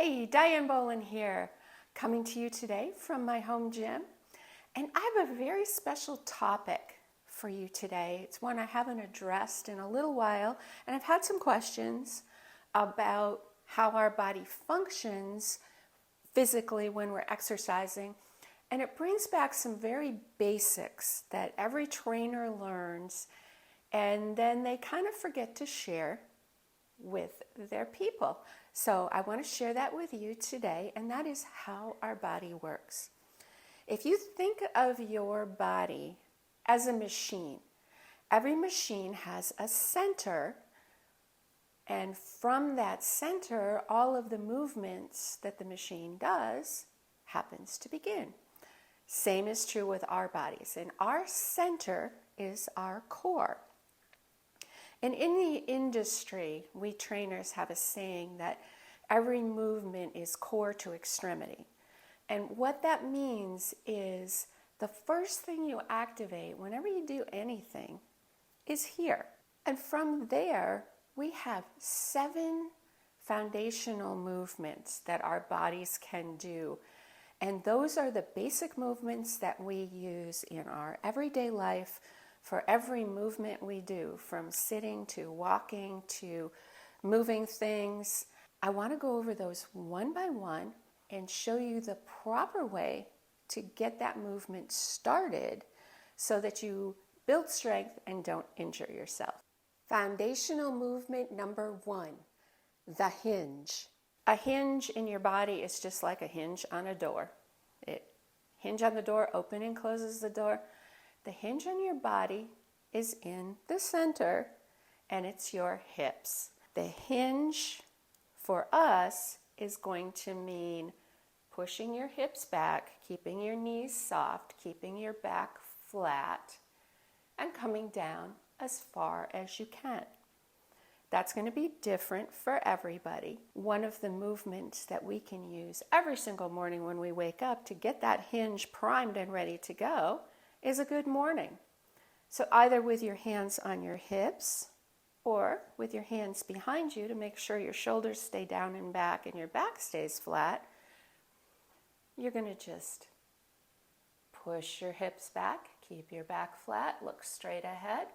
Hi, Diane here, coming to you today from my home gym. And I have a very special topic for you today. It's one I haven't addressed in a little while, and I've had some questions about how our body functions physically when we're exercising. And it brings back some very basics that every trainer learns, and then they kind of forget to share with their people. So I want to share that with you today, and that is how our body works. If you think of your body as a machine, every machine has a center, and from that center, all of the movements that the machine does happens to begin. Same is true with our bodies, and our center is our core. And in the industry, we trainers have a saying that every movement is core to extremity. And what that means is the first thing you activate whenever you do anything is here. And from there, we have 7 foundational movements that our bodies can do. And those are the basic movements that we use in our everyday life for every movement we do, from sitting to walking to moving things. I want to go over those one by one and show you the proper way to get that movement started so that you build strength and don't injure yourself. Foundational movement number 1, the hinge. A hinge in your body is just like a hinge on a door. It hinge on the door, open and closes the door. The hinge on your body is in the center, and it's your hips. The hinge for us is going to mean pushing your hips back, keeping your knees soft, keeping your back flat, and coming down as far as you can. That's going to be different for everybody. One of the movements that we can use every single morning when we wake up to get that hinge primed and ready to go is a good morning. So either with your hands on your hips or with your hands behind you to make sure your shoulders stay down and back and your back stays flat, you're going to just push your hips back, keep your back flat, look straight ahead,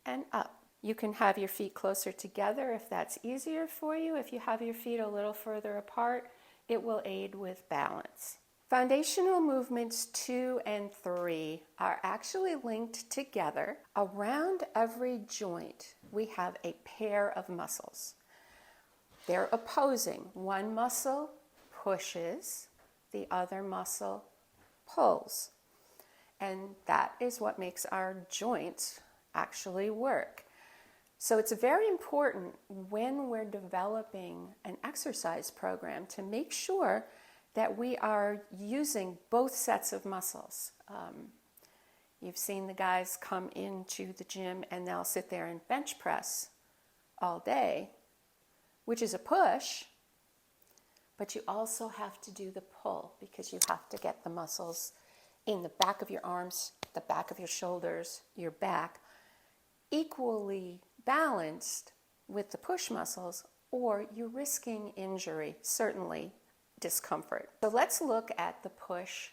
and up. You can have your feet closer together if that's easier for you. If you have your feet a little further apart, it will aid with balance. Foundational movements 2 and 3 are actually linked together. Around every joint, we have a pair of muscles. They're opposing. One muscle pushes, the other muscle pulls. And that is what makes our joints actually work. So it's very important when we're developing an exercise program to make sure that we are using both sets of muscles. You've seen the guys come into the gym and they'll sit there and bench press all day, which is a push, but you also have to do the pull because you have to get the muscles in the back of your arms, the back of your shoulders, your back, equally balanced with the push muscles, or you're risking injury, certainly discomfort. So let's look at the push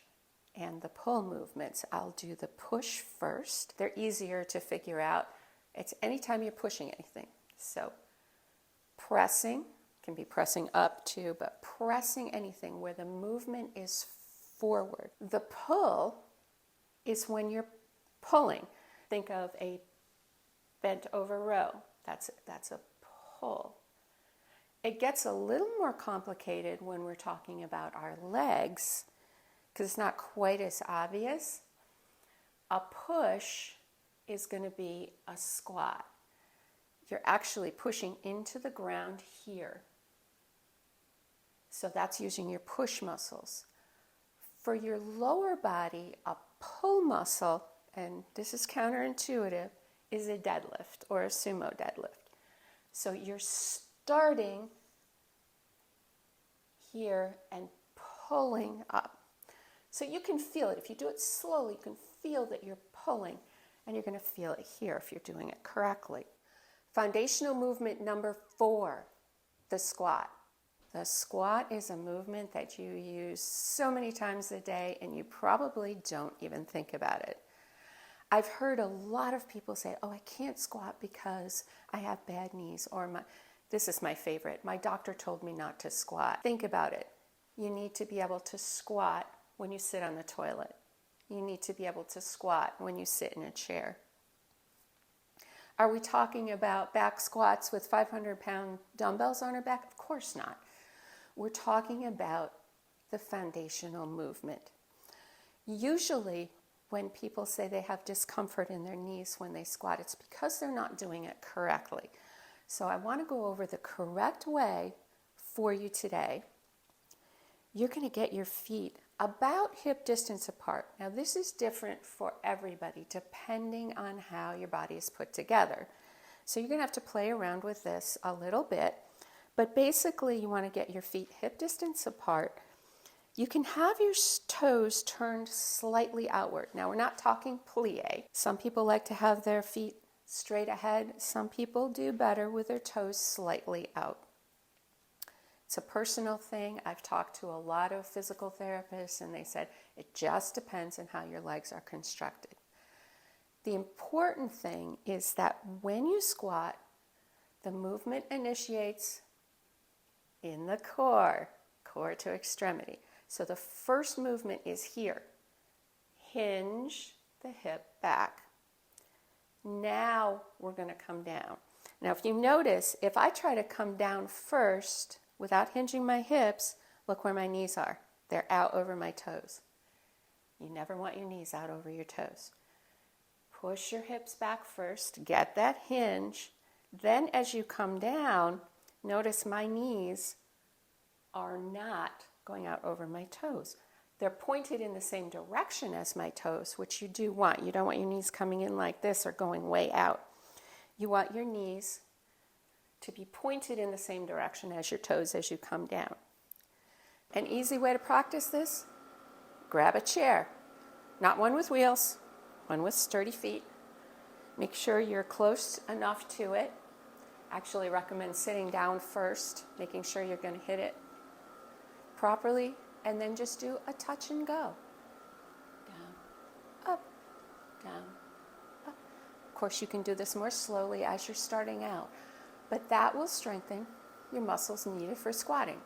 and the pull movements. I'll do the push first. They're easier to figure out. It's anytime you're pushing anything. So pressing, can be pressing up too, but pressing anything where the movement is forward. The pull is when you're pulling. Think of a bent over row. That's a pull. It gets a little more complicated when we're talking about our legs because it's not quite as obvious. A push is going to be a squat. You're actually pushing into the ground here. So that's using your push muscles. For your lower body, a pull muscle, and this is counterintuitive, is a deadlift or a sumo deadlift. So you're starting here and pulling up. So you can feel it. If you do it slowly, you can feel that you're pulling, and you're going to feel it here if you're doing it correctly. Foundational movement number 4, the squat. The squat is a movement that you use so many times a day and you probably don't even think about it. I've heard a lot of people say, oh, I can't squat because I have bad knees, or this is my favorite, my doctor told me not to squat. Think about it. You need to be able to squat when you sit on the toilet. You need to be able to squat when you sit in a chair. Are we talking about back squats with 500-pound dumbbells on our back? Of course not. We're talking about the foundational movement. Usually, when people say they have discomfort in their knees when they squat, it's because they're not doing it correctly. So I want to go over the correct way for you today. You're going to get your feet about hip distance apart. Now this is different for everybody depending on how your body is put together. So you're going to have to play around with this a little bit. But basically you want to get your feet hip distance apart. You can have your toes turned slightly outward. Now, we're not talking plie. Some people like to have their feet straight ahead. Some people do better with their toes slightly out. It's a personal thing. I've talked to a lot of physical therapists, and they said it just depends on how your legs are constructed. The important thing is that when you squat, the movement initiates in the core to extremity. So the first movement is here. Hinge the hip back. Now we're going to come down. Now if you notice, if I try to come down first without hinging my hips, look where my knees are. They're out over my toes. You never want your knees out over your toes. Push your hips back first, get that hinge. Then as you come down, notice my knees are not going out over my toes. They're pointed in the same direction as my toes, which you do want. You don't want your knees coming in like this or going way out. You want your knees to be pointed in the same direction as your toes as you come down. An easy way to practice this, grab a chair. Not one with wheels, one with sturdy feet. Make sure you're close enough to it. Actually recommend sitting down first, making sure you're going to hit it properly, and then just do a touch and go. Down, up, down, up. Of course, you can do this more slowly as you're starting out, but that will strengthen your muscles needed for squatting.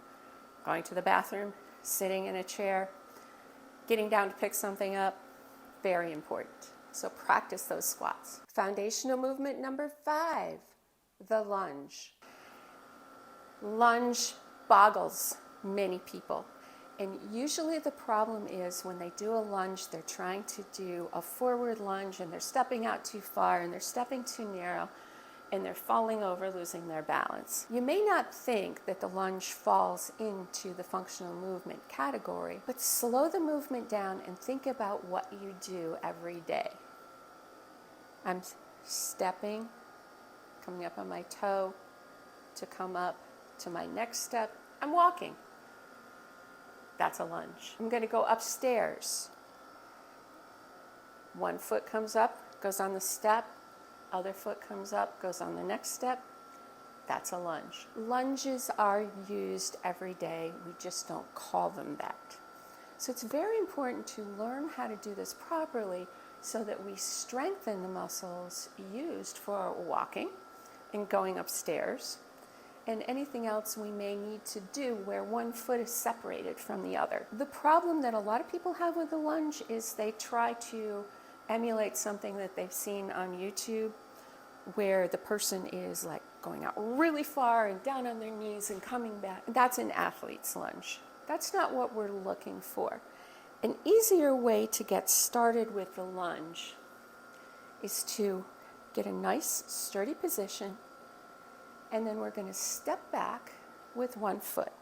Going to the bathroom, sitting in a chair, getting down to pick something up, very important. So practice those squats. Foundational movement number 5, the lunge. Lunge boggles many people. And usually the problem is when they do a lunge, they're trying to do a forward lunge and they're stepping out too far and they're stepping too narrow and they're falling over, losing their balance. You may not think that the lunge falls into the functional movement category, but slow the movement down and think about what you do every day. I'm stepping, coming up on my toe to come up to my next step. I'm walking. That's a lunge. I'm going to go upstairs. One foot comes up, goes on the step. Other foot comes up, goes on the next step. That's a lunge. Lunges are used every day. We just don't call them that. So it's very important to learn how to do this properly so that we strengthen the muscles used for walking and going upstairs, and anything else we may need to do where one foot is separated from the other. The problem that a lot of people have with the lunge is they try to emulate something that they've seen on YouTube where the person is like going out really far and down on their knees and coming back. That's an athlete's lunge. That's not what we're looking for. An easier way to get started with the lunge is to get a nice sturdy position, and then we're going to step back with one foot.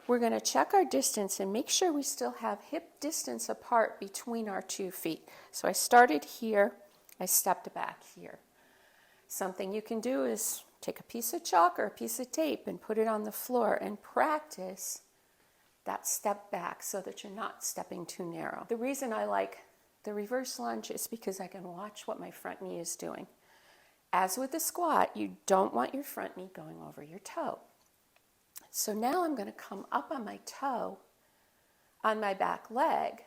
We're going to check our distance and make sure we still have hip distance apart between our 2 feet. So I started here, I stepped back here. Something you can do is take a piece of chalk or a piece of tape and put it on the floor and practice that step back so that you're not stepping too narrow. The reason I like the reverse lunge is because I can watch what my front knee is doing. As with the squat, you don't want your front knee going over your toe. So now I'm going to come up on my toe on my back leg,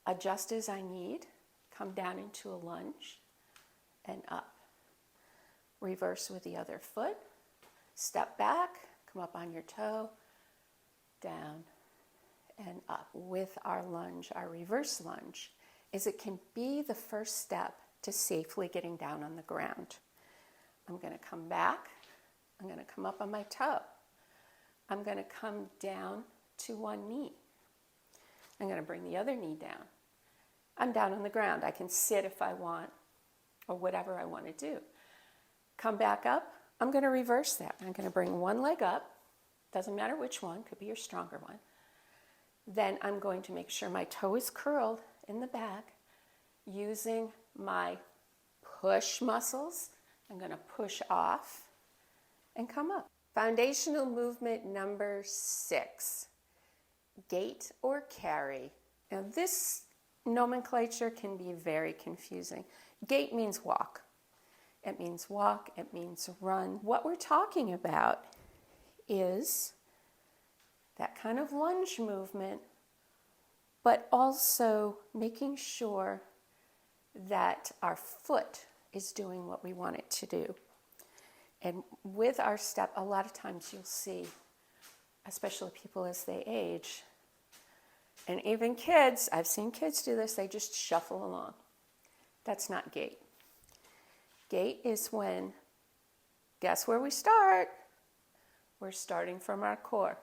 adjust as I need, come down into a lunge and up. Reverse with the other foot, step back, come up on your toe, down and up. With our lunge, our reverse lunge, is it can be the first step to safely getting down on the ground. I'm going to come back, I'm going to come up on my toe, I'm going to come down to one knee. I'm going to bring the other knee down. I'm down on the ground. I can sit if I want, or whatever I want to do. Come back up. I'm going to reverse that. I'm going to bring one leg up. Doesn't matter which one, could be your stronger one. Then I'm going to make sure my toe is curled in the back using my push muscles. I'm going to push off and come up. Foundational movement number 6. Gait or carry. Now this nomenclature can be very confusing. Gait means walk. It means walk, it means run. What we're talking about is that kind of lunge movement, but also making sure that our foot is doing what we want it to do. And with our step, a lot of times you'll see, especially people as they age, and even kids, I've seen kids do this, they just shuffle along. That's not gait. Gait is when, guess where we start? We're starting from our core.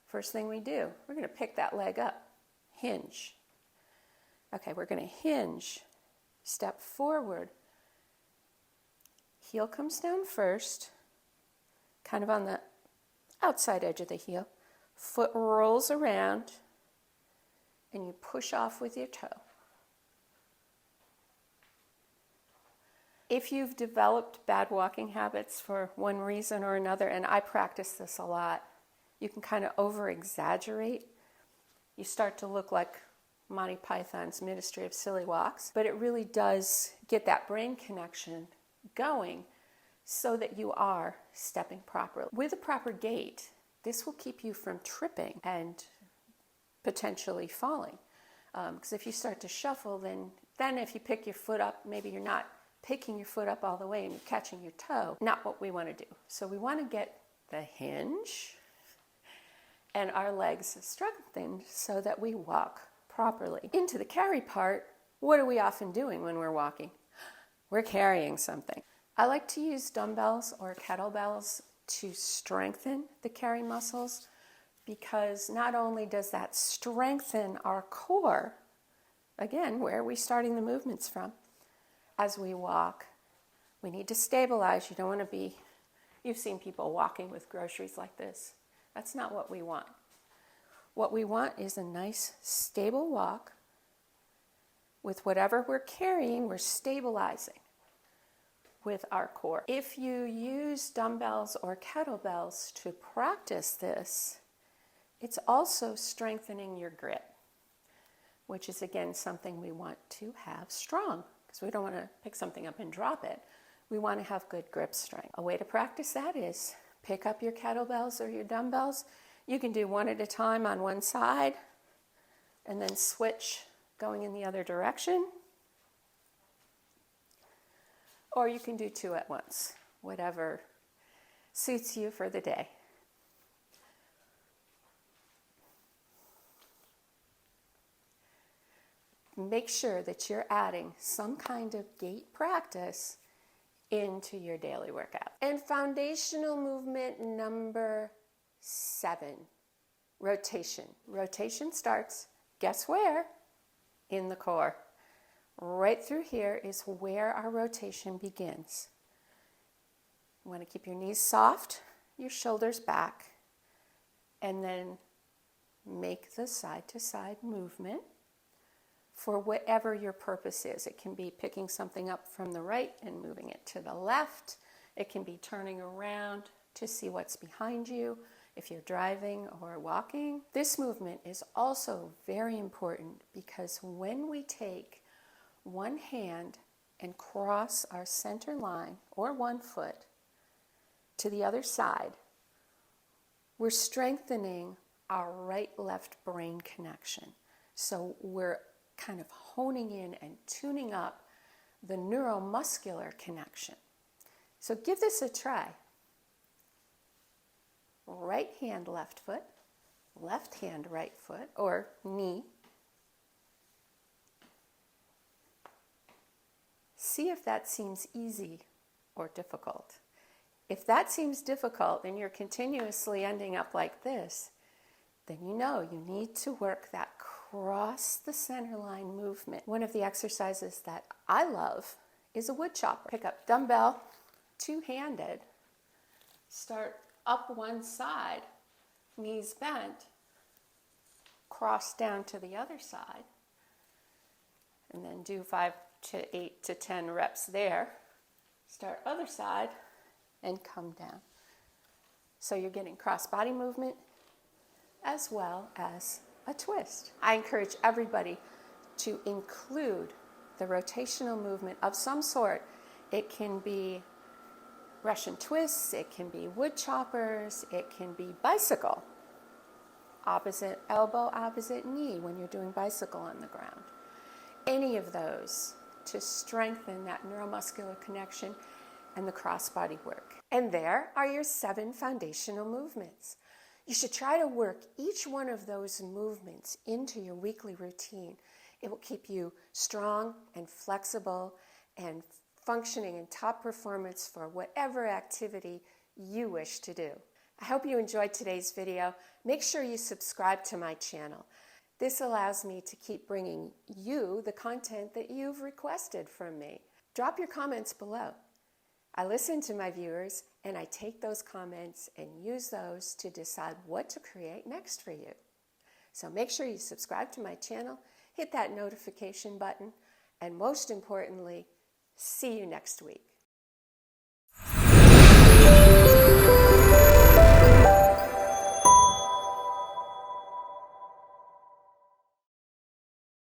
First thing we do, we're going to pick that leg up, hinge. Okay, we're going to hinge, step forward. Heel comes down first, kind of on the outside edge of the heel. Foot rolls around, and you push off with your toe. If you've developed bad walking habits for one reason or another, and I practice this a lot, you can kind of over-exaggerate. You start to look like Monty Python's Ministry of Silly Walks, but it really does get that brain connection going so that you are stepping properly. With a proper gait, this will keep you from tripping and potentially falling. Because if you start to shuffle, then if you pick your foot up, maybe you're not picking your foot up all the way and you're catching your toe. Not what we want to do. So we want to get the hinge and our legs strengthened so that we walk properly. Into the carry part, what are we often doing when we're walking? We're carrying something. I like to use dumbbells or kettlebells to strengthen the carry muscles, because not only does that strengthen our core, again, where are we starting the movements from? As we walk, we need to stabilize. You don't want to be, you've seen people walking with groceries like this. That's not what we want. What we want is a nice, stable walk. With whatever we're carrying, we're stabilizing with our core. If you use dumbbells or kettlebells to practice this, it's also strengthening your grip, which is again something we want to have strong, because we don't want to pick something up and drop it. We want to have good grip strength. A way to practice that is pick up your kettlebells or your dumbbells. You can do one at a time on one side and then switch going in the other direction. Or you can do 2 at once, whatever suits you for the day. Make sure that you're adding some kind of gait practice into your daily workout. And foundational movement number 7, rotation. Rotation starts, guess where? In the core. Right through here is where our rotation begins. You want to keep your knees soft, your shoulders back, and then make the side-to-side movement for whatever your purpose is. It can be picking something up from the right and moving it to the left. It can be turning around to see what's behind you if you're driving or walking. This movement is also very important because when we take one hand and cross our center line or one foot to the other side, we're strengthening our right-left brain connection. So we're kind of honing in and tuning up the neuromuscular connection. So give this a try. Right hand, left foot, left hand, right foot, or knee. See if that seems easy or difficult. If that seems difficult and you're continuously ending up like this, then you know you need to work that cross the center line movement. One of the exercises that I love is a wood chopper. Pick up dumbbell, two-handed, start up one side, knees bent, cross down to the other side, and then do 5 to 8 to 10 reps there. Start other side and come down. So you're getting cross body movement as well as a twist. I encourage everybody to include the rotational movement of some sort. It can be Russian twists, it can be wood choppers, it can be bicycle. Opposite elbow, opposite knee when you're doing bicycle on the ground. Any of those to strengthen that neuromuscular connection and the cross-body work. And there are your 7 foundational movements. You should try to work each one of those movements into your weekly routine. It will keep you strong and flexible and functioning in top performance for whatever activity you wish to do. I hope you enjoyed today's video. Make sure you subscribe to my channel. This allows me to keep bringing you the content that you've requested from me. Drop your comments below. I listen to my viewers and I take those comments and use those to decide what to create next for you. So make sure you subscribe to my channel, hit that notification button, and most importantly, see you next week.